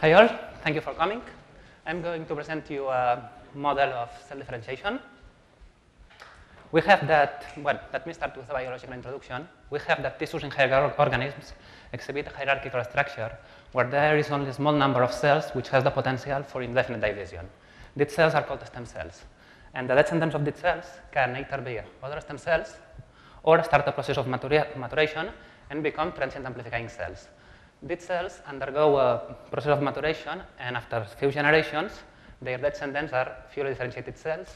Hi all, thank you for coming. I'm going to present you a model of cell differentiation. We have that, well, let me start with a biological introduction. We have that tissues in hierarchical organisms exhibit a hierarchical structure where there is only a small number of cells which has the potential for indefinite division. These cells are called stem cells. And the descendants of these cells can either be other stem cells or start a process of maturation and become transient amplifying cells. These cells undergo a process of maturation, and after a few generations, their descendants are fully differentiated cells,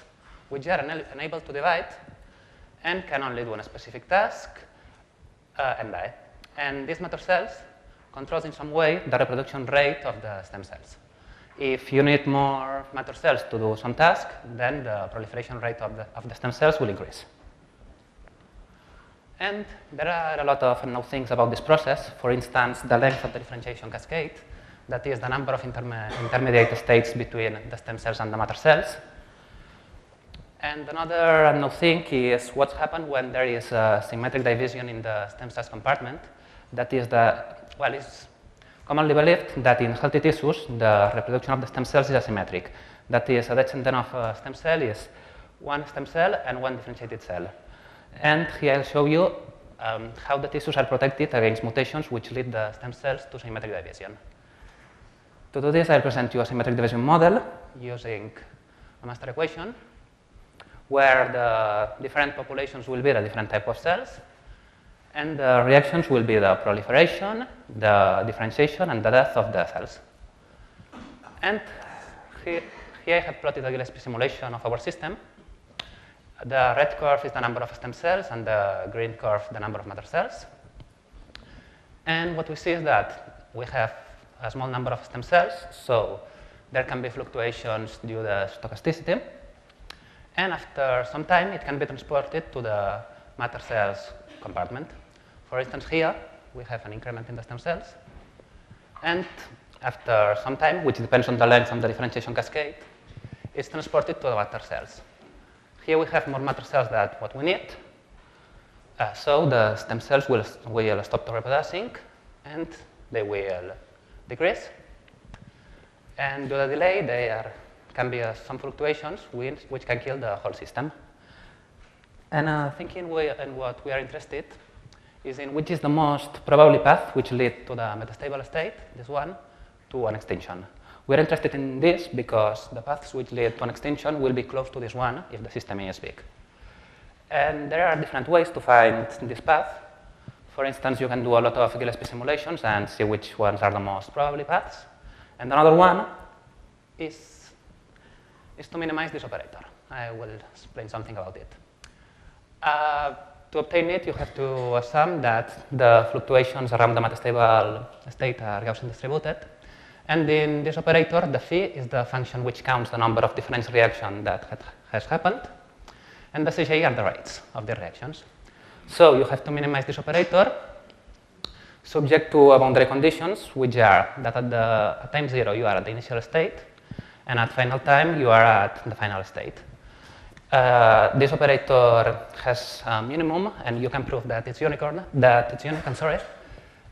which are unable to divide and can only do a specific task and die. And these mature cells control in some way the reproduction rate of the stem cells. If you need more mature cells to do some task, then the proliferation rate of the stem cells will increase. And there are a lot of unknown things about this process. For instance, the length of the differentiation cascade, that is the number of intermediate states between the stem cells and the mature cells. And another unknown thing is what happens when there is a symmetric division in the stem cells compartment. That is it's commonly believed that in healthy tissues, the reproduction of the stem cells is asymmetric. That is, a descendant of a stem cell is one stem cell and one differentiated cell. And here I'll show you how the tissues are protected against mutations which lead the stem cells to symmetric division. To do this, I'll present you a symmetric division model using a master equation where the different populations will be the different type of cells, and the reactions will be the proliferation, the differentiation, and the death of the cells. And here I have plotted a Gillespie simulation of our system. The red curve is the number of stem cells, and the green curve the number of mature cells. And what we see is that we have a small number of stem cells, so there can be fluctuations due to stochasticity. And after some time, it can be transported to the mature cells compartment. For instance, here we have an increment in the stem cells. And after some time, which depends on the length of the differentiation cascade, it's transported to the mature cells. Here we have more mature cells than what we need. So the stem cells will stop reproducing, and they will decrease. And due to the delay, there can be some fluctuations which can kill the whole system. And thinking and what we are interested is in which is the most probable path which lead to the metastable state, this one, to an extinction. We're interested in this because the paths which lead to an extinction will be close to this one if the system is big. And there are different ways to find this path. For instance, you can do a lot of Gillespie simulations and see which ones are the most probable paths. And another one is to minimize this operator. I will explain something about it. To obtain it, you have to assume that the fluctuations around the metastable state are Gaussian distributed. And in this operator, the phi is the function which counts the number of differential reactions that has happened. And the Cj are the rates of the reactions. So you have to minimize this operator subject to boundary conditions, which are that at time 0 you are at the initial state, and at final time you are at the final state. This operator has a minimum, and you can prove that it's unique.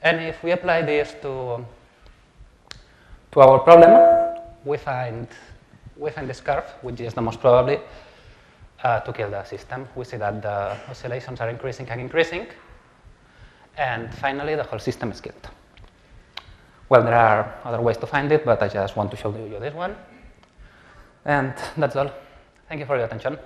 And if we apply this to our problem, we find this curve, which is the most probably to kill the system. We see that the oscillations are increasing and increasing, and finally the whole system is killed. Well, there are other ways to find it, but I just want to show you this one. And that's all. Thank you for your attention.